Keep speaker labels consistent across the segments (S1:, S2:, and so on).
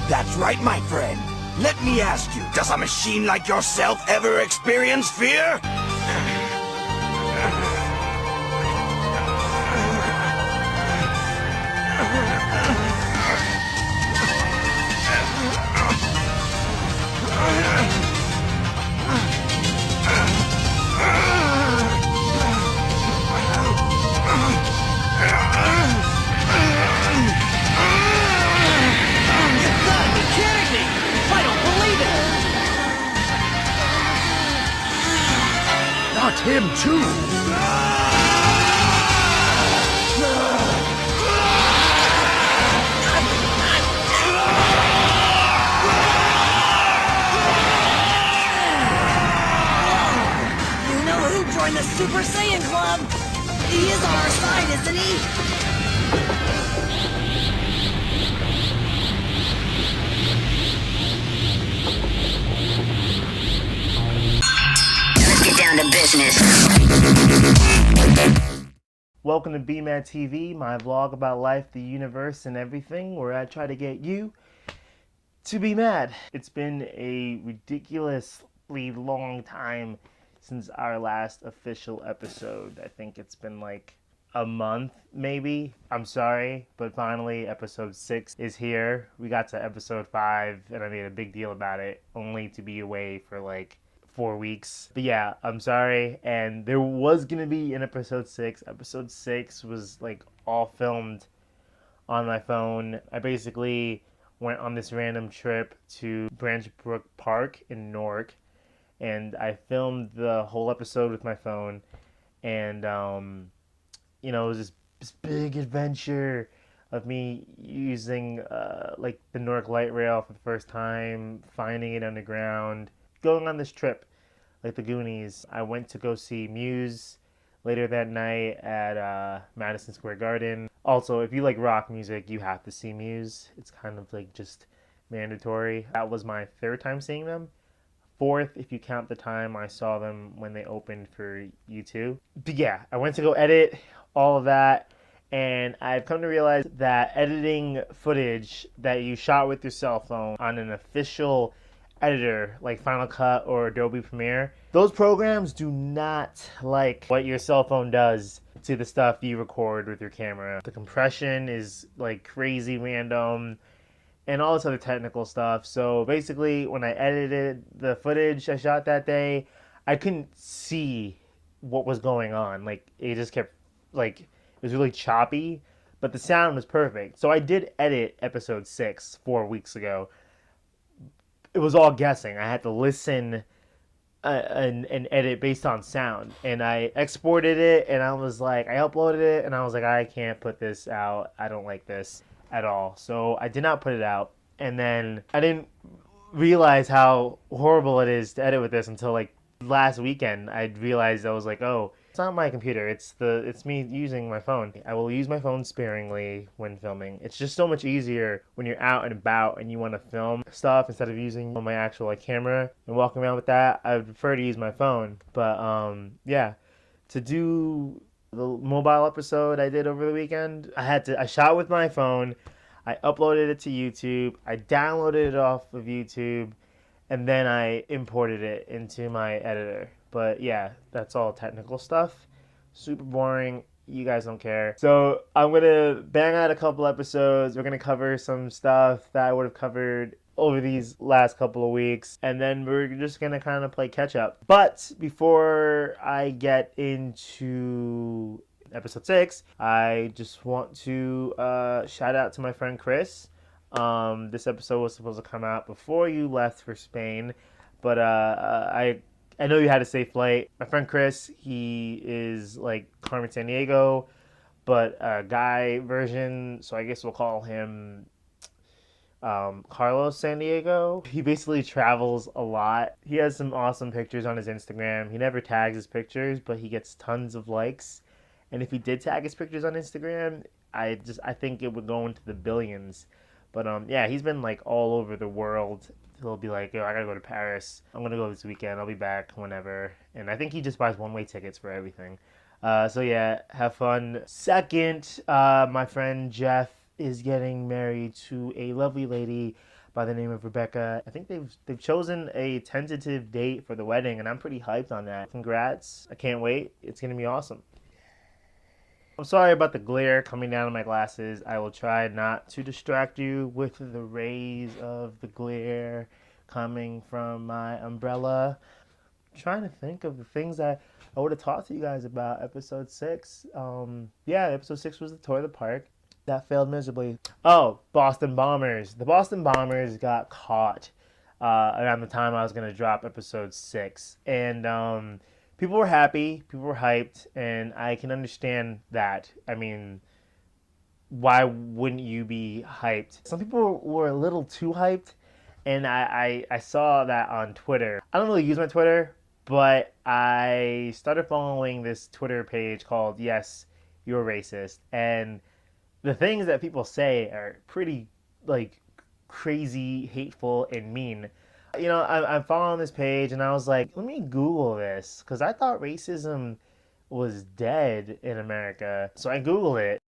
S1: That's right, my friend. Let me ask you, does a machine like yourself ever experience fear?
S2: Not him, too!
S3: You know who joined the Super Saiyan Club? He is on our side, isn't he?
S4: Down to business.
S5: Welcome to BeMadTV, my vlog about life, the universe, and everything, where I try to get you to be mad. It's been a ridiculously long time since our last official episode. I think it's been like a month, maybe. I'm sorry, but finally episode 6 is here. We got to episode 5, and I made a big deal about it, only to be away for like 4 weeks. But yeah, I'm sorry. And there was gonna be an episode 6. Episode 6 was like all filmed on my phone. I basically went on this random trip to Branch Brook Park in Newark, and I filmed the whole episode with my phone. And you know, it was this big adventure of me using like the Newark light rail for the first time, finding it underground, going on this trip like the Goonies. I went to go see Muse later that night at Madison Square Garden. Also, if you like rock music, you have to see Muse. It's kind of like just mandatory. That was my 3rd time seeing them. 4th, if you count the time I saw them when they opened for U2. But yeah, I went to go edit all of that, and I've come to realize that editing footage that you shot with your cell phone on an official editor like Final Cut or Adobe Premiere, those programs do not like what your cell phone does to the stuff you record with your camera. The compression is like crazy random and all this other technical stuff. So basically, when I edited the footage I shot that day, I couldn't see what was going on. Like, it just kept, like, it was really choppy, but the sound was perfect. So I did edit episode 6 4 weeks ago. It was all guessing. I had to listen and edit based on sound. And I exported it, and I was like, I uploaded it, and I was like, I can't put this out. I don't like this at all. So I did not put it out. And then I didn't realize how horrible it is to edit with this until like last weekend. I realized, I was like, oh, it's not my computer. It's me using my phone. I will use my phone sparingly when filming. It's just so much easier when you're out and about and you want to film stuff instead of using my actual like camera and walking around with that. I would prefer to use my phone. But yeah, to do the mobile episode I did over the weekend, I shot with my phone. I uploaded it to YouTube. I downloaded it off of YouTube, and then I imported it into my editor. But yeah, that's all technical stuff. Super boring. You guys don't care. So I'm going to bang out a couple episodes. We're going to cover some stuff that I would have covered over these last couple of weeks. And then we're just going to kind of play catch up. But before I get into episode 6, I just want to shout out to my friend Chris. This episode was supposed to come out before you left for Spain. But I know you had a safe flight. My friend Chris, he is like Carmen Sandiego, but a guy version, so I guess we'll call him Carlos Sandiego. He basically travels a lot. He has some awesome pictures on his Instagram. He never tags his pictures, but he gets tons of likes. And if he did tag his pictures on Instagram, I think it would go into the billions. But yeah, he's been like all over the world. He'll be like, yo, I gotta go to Paris. I'm gonna go this weekend. I'll be back whenever. And I think he just buys one-way tickets for everything. So yeah, have fun. Second, my friend Jeff is getting married to a lovely lady by the name of Rebecca. I think they've chosen a tentative date for the wedding, and I'm pretty hyped on that. Congrats. I can't wait. It's going to be awesome. I'm sorry about the glare coming down on my glasses. I will try not to distract you with the rays of the glare coming from my umbrella. I'm trying to think of the things that I would have talked to you guys about. Episode 6. Yeah, episode 6 was the tour of the park. That failed miserably. Oh, Boston Bombers. The Boston Bombers got caught around the time I was going to drop episode 6. And people were happy, people were hyped, and I can understand that. I mean, why wouldn't you be hyped? Some people were a little too hyped, and I saw that on Twitter. I don't really use my Twitter, but I started following this Twitter page called Yes, You're Racist, and the things that people say are pretty, like, crazy, hateful, and mean. You know, I'm following this page, and I was like, let me Google this, because I thought racism was dead in America. So I Googled it.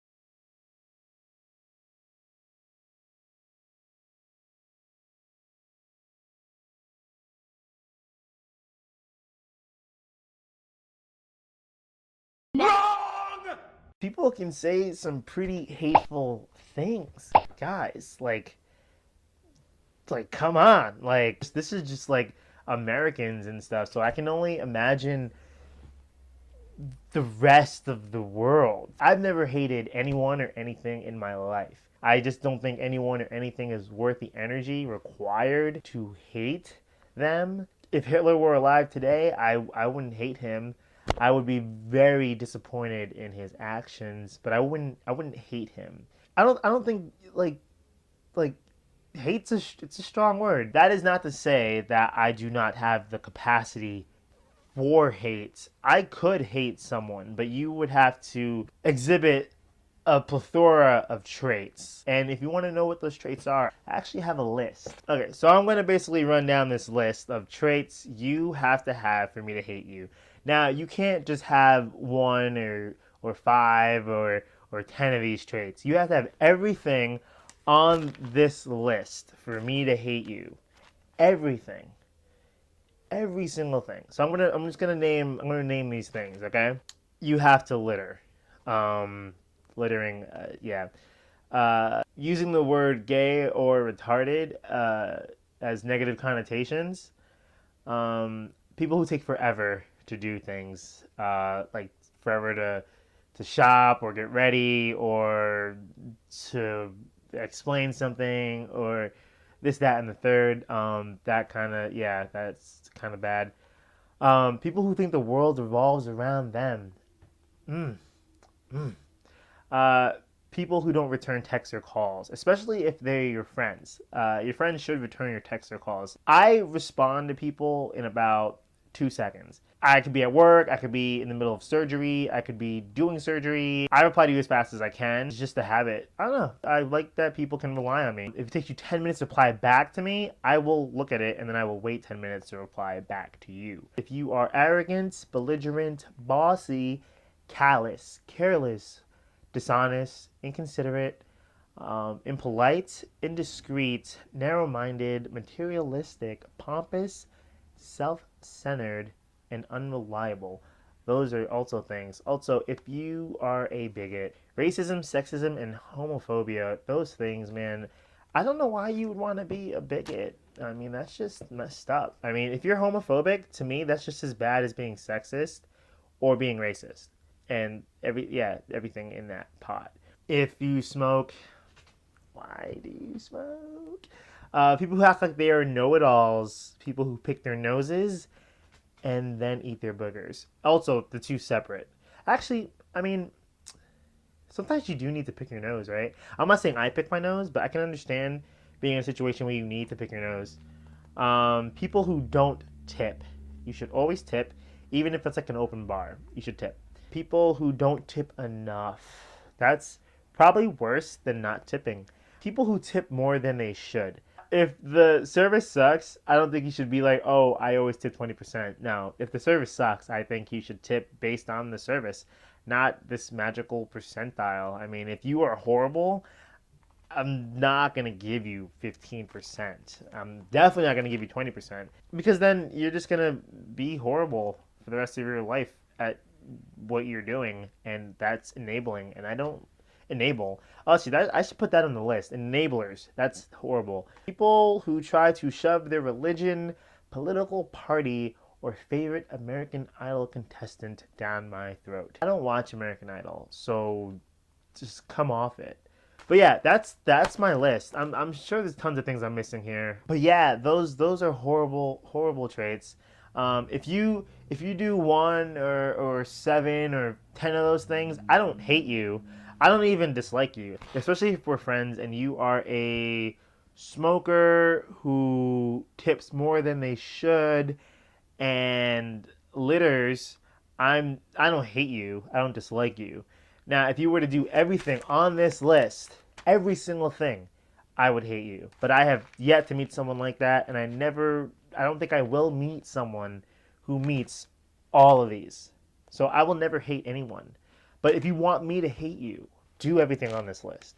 S1: Wrong!
S5: People can say some pretty hateful things, guys. Like, come on. Like, this is just like Americans and stuff. So I can only imagine the rest of the world. I've never hated anyone or anything in my life. I just don't think anyone or anything is worth the energy required to hate them. If Hitler were alive today, I wouldn't hate him. I would be very disappointed in his actions, but I wouldn't hate him. I don't think like it's a strong word. That is not to say that I do not have the capacity for hate. I could hate someone, but you would have to exhibit a plethora of traits. And if you want to know what those traits are, I actually have a list. Okay, so I'm going to basically run down this list of traits you have to have for me to hate you. Now, you can't just have 1 or 5 or 10 of these traits. You have to have everything on this list for me to hate you. Everything. Every single thing. So I'm just gonna name these things, okay? You have to litter. Littering, yeah. Using the word gay or retarded as negative connotations. People who take forever to do things, like forever to shop or get ready or to explain something or this, that, and the third. That kind of, yeah, that's kind of bad. People who think the world revolves around them. People who don't return texts or calls, especially if they're your friends. Your friends should return your texts or calls. I respond to people in about 2 seconds. I could be at work, I could be in the middle of surgery, I could be doing surgery. I reply to you as fast as I can. It's just a habit. I don't know. I like that people can rely on me. If it takes you 10 minutes to reply back to me, I will look at it and then I will wait 10 minutes to reply back to you. If you are arrogant, belligerent, bossy, callous, careless, dishonest, inconsiderate, impolite, indiscreet, narrow-minded, materialistic, pompous, self-centered, and unreliable. Those are also things. Also, if you are a bigot, racism, sexism, and homophobia, those things, man, I don't know why you would want to be a bigot. I mean, that's just messed up. I mean, if you're homophobic, to me, that's just as bad as being sexist or being racist. And everything in that pot. If you smoke, why do you smoke? People who act like they are know-it-alls, people who pick their noses and then eat their boogers. Also, the two separate. Actually, I mean, sometimes you do need to pick your nose, right? I'm not saying I pick my nose, but I can understand being in a situation where you need to pick your nose. People who don't tip. You should always tip, even if it's like an open bar. You should tip. People who don't tip enough. That's probably worse than not tipping. People who tip more than they should. If the service sucks, I don't think you should be like, oh, I always tip 20%. No, if the service sucks, I think you should tip based on the service, not this magical percentile. I mean, if you are horrible, I'm not going to give you 15%. I'm definitely not going to give you 20% because then you're just going to be horrible for the rest of your life at what you're doing, and that's enabling. And I don't enable. Honestly, I should put that on the list. Enablers. That's horrible. People who try to shove their religion, political party, or favorite American Idol contestant down my throat. I don't watch American Idol, so just come off it. But yeah, that's my list. I'm sure there's tons of things I'm missing here. But yeah, those are horrible traits. If you do one or 7 or 10 of those things, I don't hate you. I don't even dislike you, especially if we're friends and you are a smoker who tips more than they should and litters. I don't hate you. I don't dislike you. Now, if you were to do everything on this list, every single thing, I would hate you. But I have yet to meet someone like that, and I don't think I will meet someone who meets all of these. So I will never hate anyone. But if you want me to hate you, do everything on this list.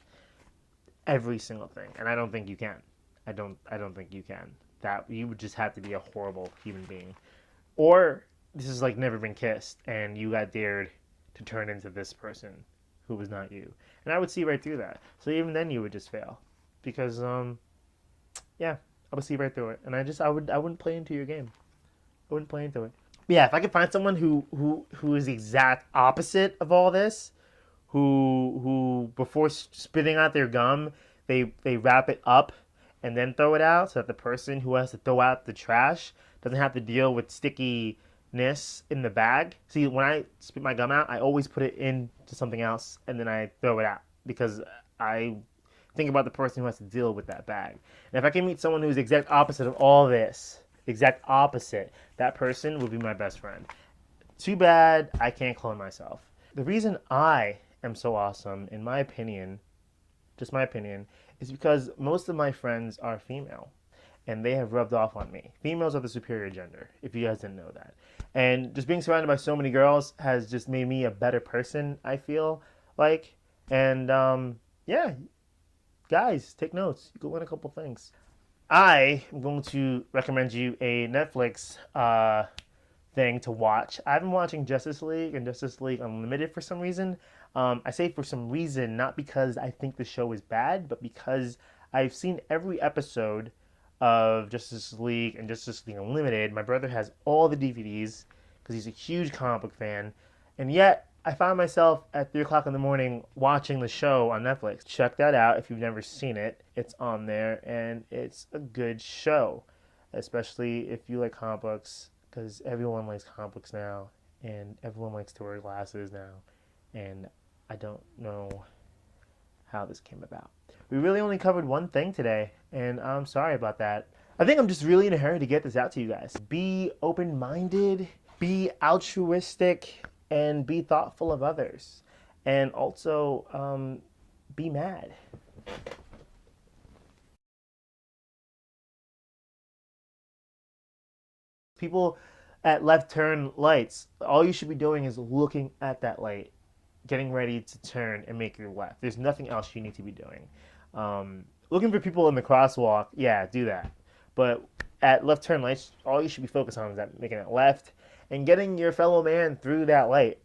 S5: Every single thing. And I don't think you can. I don't think you can. That you would just have to be a horrible human being. Or this is like never been kissed and you got dared to turn into this person who was not you. And I would see right through that. So even then you would just fail. Because yeah, I would see right through it. And I wouldn't play into your game. I wouldn't play into it. But yeah, if I could find someone who is the exact opposite of all this, who before spitting out their gum, they wrap it up and then throw it out, so that the person who has to throw out the trash doesn't have to deal with stickiness in the bag. See, when I spit my gum out, I always put it into something else and then I throw it out because I think about the person who has to deal with that bag. And if I can meet someone who's the exact opposite of all this, exact opposite, that person would be my best friend. Too bad I can't clone myself. The reason I am so awesome, in my opinion, just my opinion, is because most of my friends are female. And they have rubbed off on me. Females are the superior gender, if you guys didn't know that. And just being surrounded by so many girls has just made me a better person, I feel like. And yeah, guys, take notes. You can learn a couple things. I am going to recommend you a Netflix thing to watch. I've been watching Justice League and Justice League Unlimited for some reason. I say for some reason, not because I think the show is bad, but because I've seen every episode of Justice League and Justice League Unlimited. My brother has all the DVDs because he's a huge comic book fan. And yet, I found myself at 3 o'clock in the morning watching the show on Netflix. Check that out if you've never seen it. It's on there, and it's a good show, especially if you like comic books, because everyone likes comic books now, and everyone likes to wear glasses now. And I don't know how this came about. We really only covered one thing today, and I'm sorry about that. I think I'm just really in a hurry to get this out to you guys. Be open-minded, be altruistic, and be thoughtful of others. And also, be mad. People at left turn lights, all you should be doing is looking at that light, getting ready to turn and make your left. There's nothing else you need to be doing. Looking for people in the crosswalk, yeah, do that. But at left turn lights, all you should be focused on is that making it left and getting your fellow man through that light.